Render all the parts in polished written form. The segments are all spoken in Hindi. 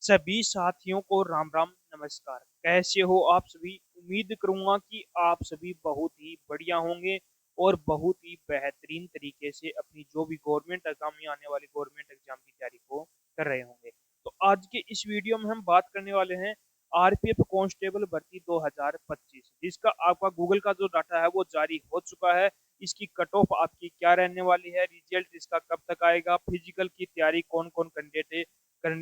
सभी साथियों को राम राम नमस्कार। कैसे हो आप सभी? उम्मीद करूंगा कि आप सभी बहुत ही बढ़िया होंगे और बहुत ही बेहतरीन तरीके से अपनी जो भी गवर्नमेंट आगामी आने वाली गवर्नमेंट एग्जाम की तैयारी को कर रहे होंगे। तो आज के इस वीडियो में हम बात करने वाले हैं आरपीएफ कांस्टेबल भर्ती 2025, जिसका आपका गूगल का जो डाटा है वो जारी हो चुका है। इसकी कट ऑफ आपकी क्या रहने वाली है, रिजल्ट इसका कब तक आएगा, फिजिकल की तैयारी कौन कौन कैंडिडेट कर,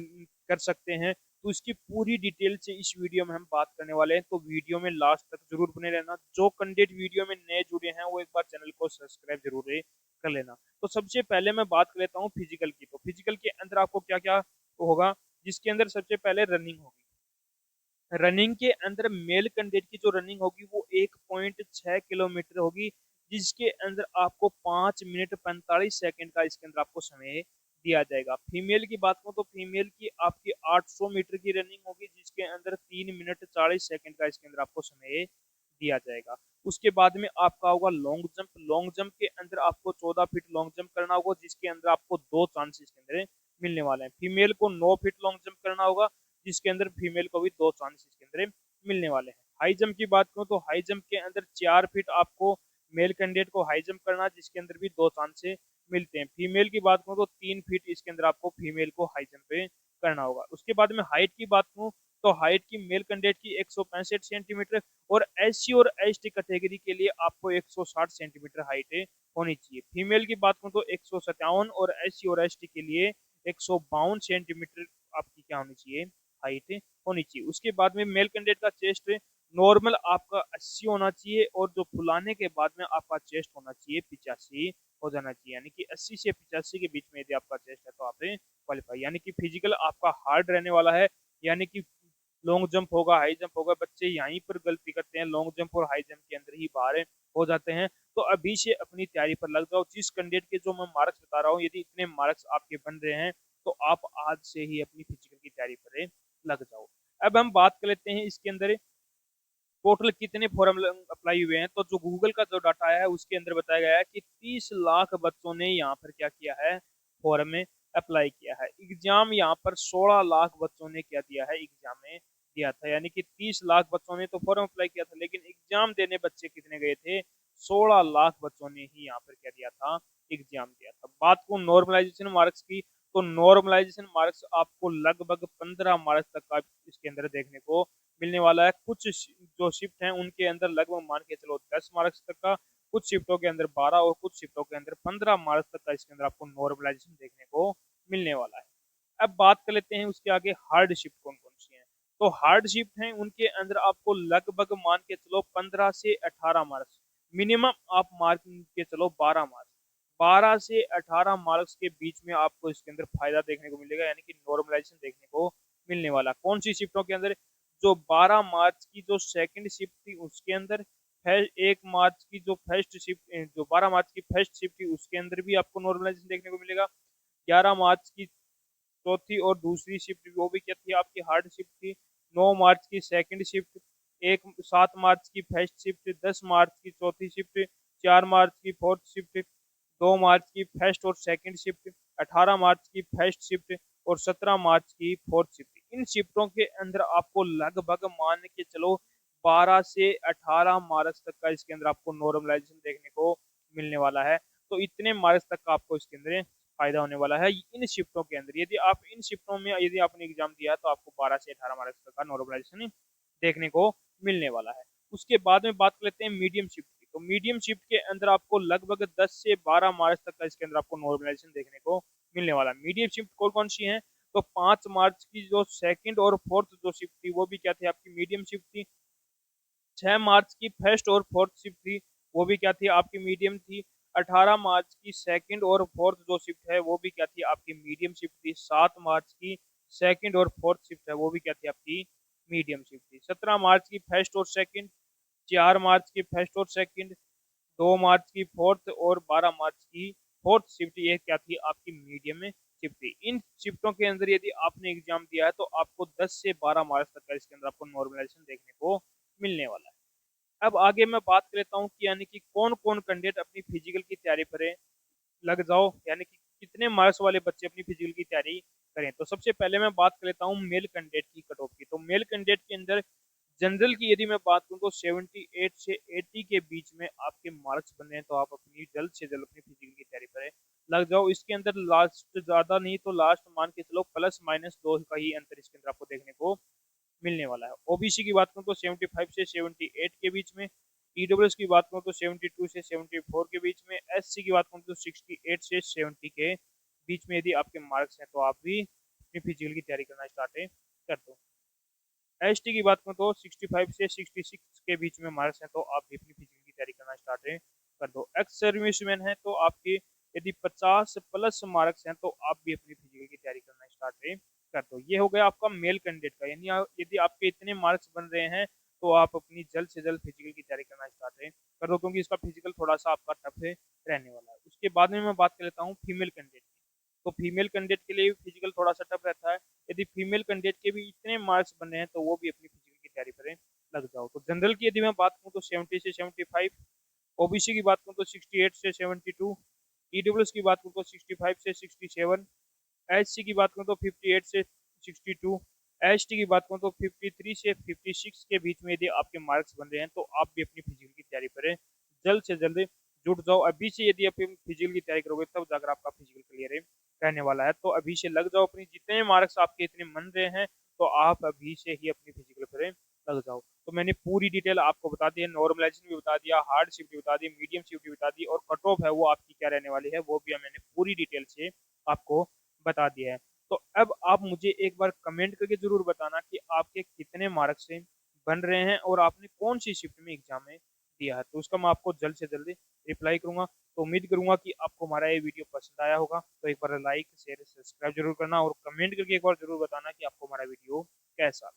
कर सकते हैं, तो इसकी पूरी डिटेल से इस वीडियो में हम बात करने वाले हैं। तो वीडियो में लास्ट तक जरूर बने रहना। जो कैंडिडेट वीडियो में नए जुड़े हैं वो एक बार चैनल को सब्सक्राइब जरूर कर लेना। तो सबसे पहले मैं बात कर लेता हूँ फिजिकल की। तो फिजिकल के अंदर आपको क्या क्या होगा, जिसके अंदर सबसे पहले रनिंग होगी। रनिंग के अंदर मेल कैंडिडेट की जो रनिंग होगी वो 1.6 किलोमीटर होगी, जिसके अंदर आपको 5 मिनट 45 सेकंड का इसके अंदर आपको समय दिया जाएगा। फीमेल की बात करूं तो फीमेल की आपकी 800 मीटर की रनिंग होगी, जिसके अंदर 3 मिनट 40 सेकंड का इसके अंदर आपको समय दिया जाएगा। उसके बाद में आपका होगा लॉन्ग जंप। लॉन्ग जंप के अंदर आपको 14 फीट लॉन्ग जंप करना होगा, जिसके अंदर आपको दो चांसेस के अंदर मिलने वाले हैं। फीमेल को 9 फीट लॉन्ग जंप करना होगा, जिसके अंदर फीमेल को भी दो चांस इसके अंदर मिलने वाले हैं। हाई जंप की बात करूं तो हाई जंप के अंदर 4 फीट आपको मेल कैंडिडेट को हाई जंप करना, जिसके अंदर भी दो चांस मिलते हैं। फीमेल की बात करूं तो 3 फीट इसके अंदर आपको फीमेल को हाई जंप करना होगा। उसके बाद में हाइट की बात करूं तो हाइट की मेल कैंडिडेट की 165 सेंटीमीटर, और SC और ST कैटेगरी के लिए आपको 160 सेंटीमीटर हाइट होनी चाहिए। फीमेल की बात करूं तो 157, और SC और ST के लिए 152 सेंटीमीटर आपकी क्या होनी चाहिए, हाइट होनी चाहिए। उसके बाद में मेल कैंडिडेट का चेस्ट नॉर्मल आपका 80 होना चाहिए, और जो फुलाने के बाद में आपका चेस्ट होना चाहिए 85 हो जाना चाहिए। यानी कि 80 से 85 के बीच में यदि आपका चेस्ट है तो आप क्वालिफाई। यानी कि फिजिकल आपका हार्ड रहने वाला है। यानी कि लॉन्ग जंप होगा, हाई जंप होगा, बच्चे यहीं पर गलती करते हैं, लॉन्ग जंप और हाई जंप के अंदर ही बाहर हो जाते हैं। तो अभी से अपनी तैयारी पर लग जाओ। जिस कैंडिडेट के जो मैं मार्क्स बता रहा हूँ, यदि इतने मार्क्स आपके बन रहे हैं तो आप आज से ही अपनी फिजिकल की तैयारी पर लग जाओ। अब हम बात कर लेते हैं इसके अंदर टोटल कितने फॉर्म अप्लाई हुए हैं। तो जो गूगल का जो डाटा है उसके अंदर बताया गया है कि 30 लाख बच्चों ने यहाँ पर क्या किया है, फॉर्म में अप्लाई किया है। एग्जाम यहाँ पर 16 लाख बच्चों ने क्या दिया है, एग्जाम में दिया था। यानी कि 30 लाख बच्चों ने तो फॉर्म अप्लाई किया था, लेकिन एग्जाम देने बच्चे कितने गए थे, 16 लाख बच्चों ने ही यहाँ पर क्या दिया था, एग्जाम दिया था। बात को नॉर्मलाइजेशन मार्क्स की, तो नॉर्मलाइजेशन मार्क्स आपको लगभग 15 मार्क्स तक का इसके अंदर देखने को मिलने वाला है। कुछ जो शिफ्ट हैं उनके अंदर लगभग मान के चलो 10 मार्क्स तक का, कुछ शिफ्टों के अंदर 12 और कुछ शिफ्टों के अंदर 15 मार्क्स तक का इसके अंदर आपको नॉर्मलाइजेशन देखने को मिलने वाला है। अब बात कर लेते हैं उसके आगे हार्ड शिफ्ट कौन कौन सी है। तो हार्ड शिफ्ट हैं उनके अंदर आपको लगभग मान के चलो 15 से 18 मार्क्स मिनिमम, आप मार्क के चलो 12 मार्क्स, 12 से 18 मार्क्स के बीच में आपको इसके अंदर फायदा देखने को मिलेगा। यानी कि नॉर्मलाइजेशन देखने को मिलने वाला। कौन सी शिफ्टों के अंदर, जो 12 मार्च की जो सेकंड शिफ्ट थी उसके अंदर, 1 मार्च की जो फर्स्ट शिफ्ट, जो 12 मार्च की फर्स्ट शिफ्ट थी उसके अंदर भी आपको नॉर्मलाइजेशन देखने को मिलेगा। 11 मार्च की चौथी और दूसरी शिफ्ट वो भी क्या थी, आपकी हार्ड शिफ्ट थी। 9 मार्च की सेकंड शिफ्ट, 7 मार्च की फर्स्ट शिफ्ट, 10 मार्च की चौथी शिफ्ट, 4 मार्च की फोर्थ शिफ्ट, 2 मार्च की फर्स्ट और सेकंड शिफ्ट, 18 मार्च की फर्स्ट शिफ्ट, और 17 मार्च की फोर्थ शिफ्ट। इन शिफ्टों के अंदर आपको लगभग मान के चलो 12 से 18 मार्क्स तक का इसके अंदर आपको नॉर्मलाइजेशन देखने को मिलने वाला है। तो इतने मार्क्स तक का आपको इसके अंदर फायदा होने वाला है इन शिफ्टों के अंदर। यदि आप इन शिफ्टों में यदि आपने एग्जाम दिया तो आपको 12 से 18 मार्क्स तक का नॉर्मलाइजेशन देखने को मिलने वाला है। उसके बाद में बात कर लेते हैं मीडियम शिफ्ट की। तो मीडियम शिफ्ट के अंदर आपको लगभग 10 से 12 मार्च तक का इसके अंदर आपको नॉर्मलाइजेशन देखने को मिलने वाला है। मीडियम शिफ्ट कौन कौन सी है, तो 5 मार्च की जो सेकंड और फोर्थ जो शिफ्ट थी वो भी क्या थी, आपकी मीडियम शिफ्ट थी। 6 मार्च की फर्स्ट और फोर्थ शिफ्ट थी, वो भी क्या थी, आपकी मीडियम थी। 18 मार्च की सेकंड और फोर्थ जो शिफ्ट है वो भी क्या थी, आपकी मीडियम शिफ्ट थी। 7 मार्च की सेकंड और फोर्थ शिफ्ट है वो भी क्या थी, आपकी मीडियम शिफ्ट थी। 17 मार्च की फर्स्ट और सेकंड, 4 मार्च की फर्स्ट और सेकंड, 2 मार्च की फोर्थ, और 12 मार्च की फोर्थ शिफ्ट, ये क्या थी, आपकी मीडियम में शिफ्ट थी। इन शिफ्टों के अंदर यदि आपने एग्जाम दिया है तो आपको 10 से 12 मार्क्स तक का इसके अंदर आपको नॉर्मलाइजेशन देखने को मिलने वाला है। अब आगे मैं बात कर लेता हूँ कि यानी कि कौन कौन कैंडिडेट अपनी फिजिकल की तैयारी पर लग जाओ, यानी कि कितने मार्क्स वाले बच्चे अपनी फिजिकल की तैयारी करें। तो सबसे पहले मैं बात कर लेता हूँ मेल कैंडिडेट की कट ऑफ की। तो मेल कैंडिडेट के अंदर जनरल की यदि मैं बात करूँ तो 78 से 80 के बीच में आपके मार्क्स बन रहे हैं, तो आप अपनी जल्द से जल्द अपनी फिजिकल की तैयारी करें, लग जाओ। इसके अंदर लास्ट ज्यादा नहीं तो लास्ट मान के चलो प्लस माइनस 2 का ही अंतर इसके अंदर आपको देखने को मिलने वाला है। ओबीसी की बात करूँ तो 75 से 78 के बीच में, ईडब्ल्यूएस की बात करूँ तो 72 से 74 के बीच में, एससी की बात करूँ तो 68 से 70 के बीच में यदि आपके मार्क्स हैं तो आप भी अपनी फिजिकल की तैयारी करना स्टार्ट कर दो। एसटी की बात करूँ तो 65 से 66 के बीच में मार्क्स हैं तो आप भी अपनी फिजिकल की तैयारी करना स्टार्ट कर दो। एक्स सर्विसमैन है तो आपके यदि 50 प्लस मार्क्स हैं तो आप भी अपनी फिजिकल की तैयारी करना स्टार्ट कर दो। ये हो गया आपका मेल कैंडिडेट का, यानी यदि आपके इतने मार्क्स बन रहे हैं तो आप अपनी जल्द से जल्द फिजिकल की तैयारी करना स्टार्ट कर दो, क्योंकि इसका फिजिकल थोड़ा सा आपका टफ रहने वाला है। उसके बाद में मैं बात कर लेता हूँ फीमेल कैंडिडेट की। तो फीमेल कैंडिडेट के लिए फिजिकल थोड़ा सा टफ रहता है। यदि फीमेल कैंडिडेट के भी इतने मार्क्स बने हैं तो वो भी अपनी फिजिकल की तैयारी करें, लग जाओ। तो जनरल की यदि मैं बात करूँ तो 70 से 75, ओबीसी की बात करूँ तो 68 से 72, ईडब्ल्यूएस की बात करूँ तो 65 से 67, एचसी की बात करूँ तो 58 से 62, एसटी की बात करूँ तो 53 से 56 के बीच में यदि आपके मार्क्स बन रहे हैं तो आप भी अपनी फिजिकल की तैयारी करें, जल्द से जल्द जुट जाओ। अभी से यदि आप फिजिकल की तैयारी करोगे तब जाकर आपका फिजिकल क्लियर रहने वाला है। तो अभी से लग जाओ, अपनी जितने मार्क्स आपके इतने मन रहे हैं तो आप अभी से ही अपनी फिजिकल करें, लग जाओ। तो मैंने पूरी डिटेल आपको बता दी है, नॉर्मलाइजेशन भी बता दिया, हार्ड शिफ्ट भी बता दी, मीडियम शिफ्ट भी बता दी, और कट ऑफ है वो आपकी क्या रहने वाली है वो भी मैंने पूरी डिटेल से आपको बता दिया है। तो अब आप मुझे एक बार कमेंट करके जरूर बताना कि आपके कितने मार्क्स से बन रहे हैं और आपने कौन सी शिफ्ट में एग्जाम में दिया है, तो उसका मैं आपको जल्द से जल्द रिप्लाई करूंगा। तो उम्मीद करूंगा कि आपको हमारा ये वीडियो पसंद आया होगा। तो एक बार लाइक शेयर सब्सक्राइब जरूर करना और कमेंट करके एक बार जरूर बताना कि आपको हमारा वीडियो कैसा